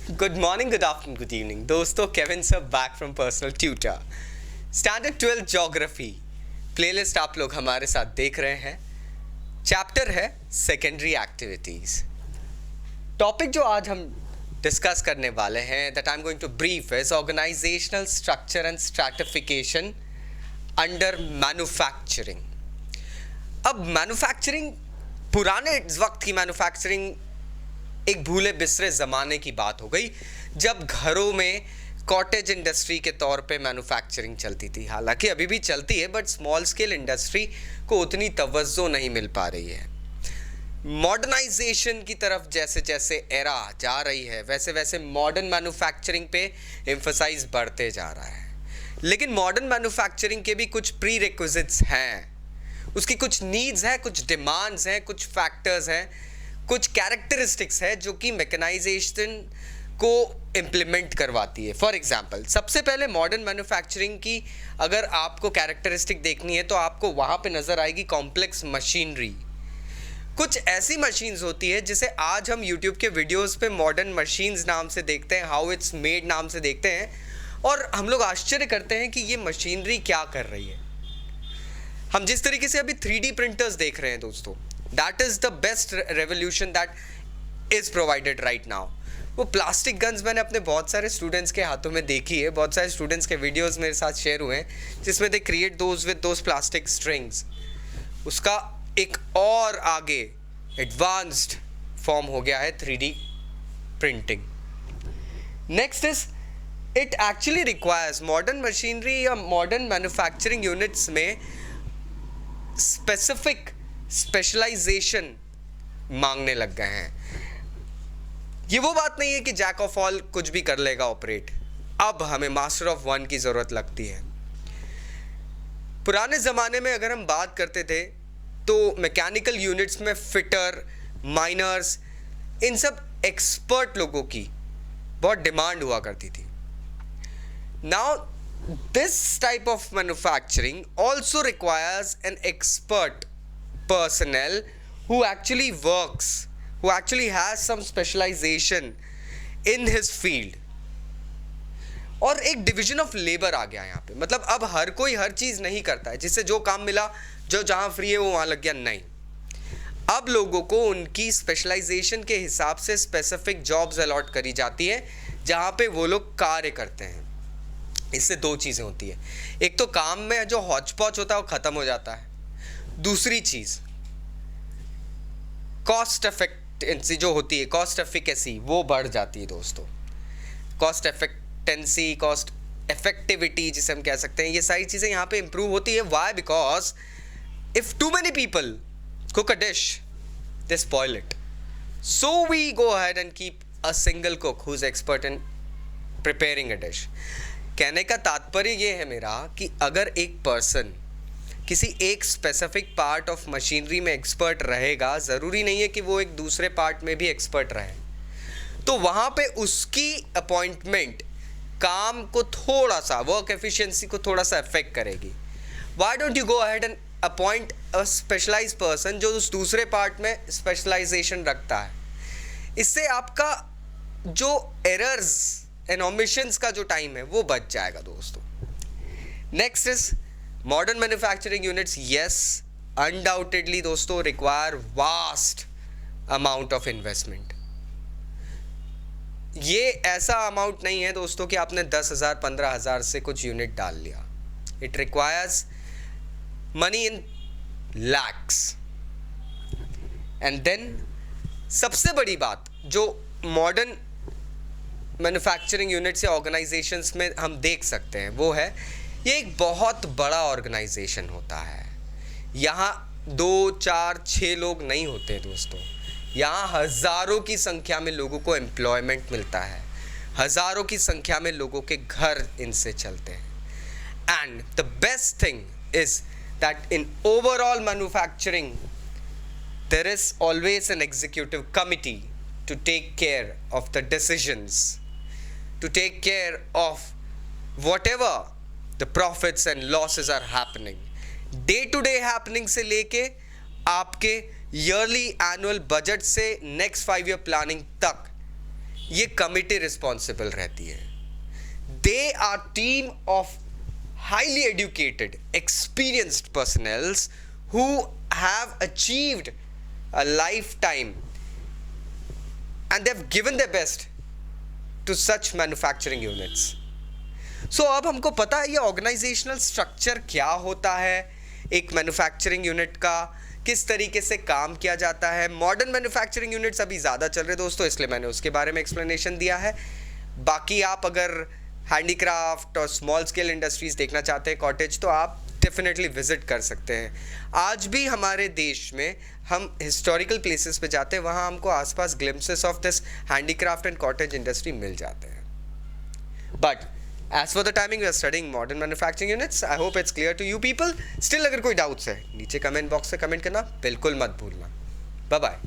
Good morning, good afternoon, good evening. दोस्तों Kevin sir back from personal tutor. Standard 12 geography playlist आप लोग हमारे साथ देख रहे हैं। चैप्टर है सेकेंडरी एक्टिविटीज। टॉपिक जो आज हम डिस्कस करने वाले हैं that I am going to brief is organisational structure and stratification under manufacturing. अब मैन्युफैक्चरिंग, पुराने वक्त की मैन्युफैक्चरिंग एक भूले बिसरे ज़माने की बात हो गई जब घरों में कॉटेज इंडस्ट्री के तौर पे मैन्युफैक्चरिंग चलती थी। हालांकि अभी भी चलती है बट स्मॉल स्केल इंडस्ट्री को उतनी तवज्जो नहीं मिल पा रही है। मॉडर्नाइजेशन की तरफ जैसे जैसे एरा जा रही है वैसे वैसे मॉडर्न मैन्युफैक्चरिंग पे एम्फसाइज बढ़ते जा रहा है। लेकिन मॉडर्न मैन्युफैक्चरिंग के भी कुछ प्री रिक्विजिट्स हैं, उसकी कुछ नीड्स हैं, कुछ डिमांड्स हैं, कुछ फैक्टर्स हैं, कुछ कैरेक्टरिस्टिक्स है जो कि मैकेनाइजेशन को इम्प्लीमेंट करवाती है। फॉर एग्जांपल, सबसे पहले मॉडर्न मैन्युफैक्चरिंग की अगर आपको कैरेक्टरिस्टिक देखनी है तो आपको वहाँ पे नज़र आएगी कॉम्प्लेक्स मशीनरी। कुछ ऐसी मशीन्स होती है जिसे आज हम यूट्यूब के वीडियोस पे मॉडर्न मशीन्स नाम से देखते हैं, हाउ इट्स मेड नाम से देखते हैं, और हम लोग आश्चर्य करते हैं कि ये मशीनरी क्या कर रही है। हम जिस तरीके से अभी 3D प्रिंटर्स देख रहे हैं दोस्तों, that is the best revolution that is provided right now. वो प्लास्टिक गन्स मैंने अपने बहुत सारे स्टूडेंट्स के हाथों में देखी है, बहुत सारे स्टूडेंट्स के वीडियोस मेरे साथ शेयर हुए हैं जिसमें they create those with those plastic strings. उसका एक और आगे एडवांस्ड फॉर्म हो गया है 3D printing. Next is it actually requires modern machinery या मॉडर्न मैन्युफैक्चरिंग यूनिट्स में स्पेसिफिक स्पेशलाइजेशन मांगने लग गए हैं। ये वो बात नहीं है कि जैक ऑफ ऑल कुछ भी कर लेगा ऑपरेट। अब हमें मास्टर ऑफ वन की ज़रूरत लगती है। पुराने ज़माने में अगर हम बात करते थे तो मैकेनिकल यूनिट्स में फिटर, माइनर्स, इन सब एक्सपर्ट लोगों की बहुत डिमांड हुआ करती थी। Now this type of manufacturing also requires an expert personnel who actually works, who actually has some specialization in his field। और एक डिवीजन ऑफ लेबर आ गया यहाँ पे। मतलब अब हर कोई हर चीज़ नहीं करता है, जिससे जो काम मिला, जो जहाँ फ्री है वो वहाँ लग गया, नहीं। अब लोगों को उनकी स्पेशलाइजेशन के हिसाब से स्पेसिफिक जॉब्स अलॉट करी जाती है जहाँ पे वो लोग कार्य करते हैं। इससे दो चीज़ें होती है, एक तो काम में जो हौच पौच होता है वो ख़त्म हो जाता है। दूसरी चीज़ कॉस्ट एफिशिएंसी जो होती है, कॉस्ट एफिकेसी, वो बढ़ जाती है दोस्तों। कॉस्ट एफिशिएंसी, कॉस्ट इफेक्टिविटी जिसे हम कह सकते हैं, ये सारी चीज़ें यहाँ पे इंप्रूव होती है। Why? Because if too many people cook a dish they spoil it, so we go ahead and keep a single cook who is expert in preparing a dish. कहने का तात्पर्य ये है मेरा कि अगर एक पर्सन किसी एक स्पेसिफिक पार्ट ऑफ मशीनरी में एक्सपर्ट रहेगा, ज़रूरी नहीं है कि वो एक दूसरे पार्ट में भी एक्सपर्ट रहे, तो वहाँ पे उसकी अपॉइंटमेंट काम को थोड़ा सा, वर्क एफिशिएंसी को थोड़ा सा अफेक्ट करेगी। Why don't you go ahead and appoint a specialised person जो उस दूसरे पार्ट में स्पेशलाइजेशन रखता है। इससे आपका जो एरर्स एंड ओमिशंस का जो टाइम है वो बच जाएगा दोस्तों। Next is modern manufacturing units, yes undoubtedly दोस्तों require vast amount of investment. ये ऐसा अमाउंट नहीं है दोस्तों कि आपने 10,000 15,000 से कुछ यूनिट डाल लिया। It requires money in lakhs. And then सबसे बड़ी बात जो मॉडर्न मैन्युफैक्चरिंग यूनिट्स या ऑर्गेनाइजेशंस में हम देख सकते हैं वो है, ये एक बहुत बड़ा ऑर्गेनाइजेशन होता है। यहाँ 2 4 6 लोग नहीं होते दोस्तों, यहाँ हज़ारों की संख्या में लोगों को एम्प्लॉयमेंट मिलता है, हज़ारों की संख्या में लोगों के घर इनसे चलते हैं। And the best thing is that in overall manufacturing there is always an executive committee to take care of the decisions, to take care of whatever the profits and losses are happening, day to day happening से लेके आपके yearly annual budget से next 5 year planning तक ये committee responsible रहती है. They are team of highly educated, experienced personnels who have achieved a lifetime and they've given their best to such manufacturing units. So अब हमको पता है ये ऑर्गेनाइजेशनल स्ट्रक्चर क्या होता है, एक मैन्युफैक्चरिंग यूनिट का किस तरीके से काम किया जाता है. मॉडर्न मैन्युफैक्चरिंग यूनिट्स अभी ज़्यादा चल रहे दोस्तों, इसलिए मैंने उसके बारे में एक्सप्लेनेशन दिया है. बाकी आप अगर हैंडीक्राफ्ट और स्मॉल स्केल इंडस्ट्रीज देखना चाहते हैं कॉटेज, तो आप डेफिनेटली विजिट कर सकते हैं. आज भी हमारे देश में हम हिस्टोरिकल प्लेसेस पे जाते हैं, वहाँ हमको आसपास glimpses of this handicraft and cottage industry मिल जाते हैं. But as for the timing we are studying modern manufacturing units. I hope it's clear to you people. Still अगर कोई डाउट्स है नीचे कमेंट बॉक्स में कमेंट करना बिल्कुल मत भूलना. Bye bye.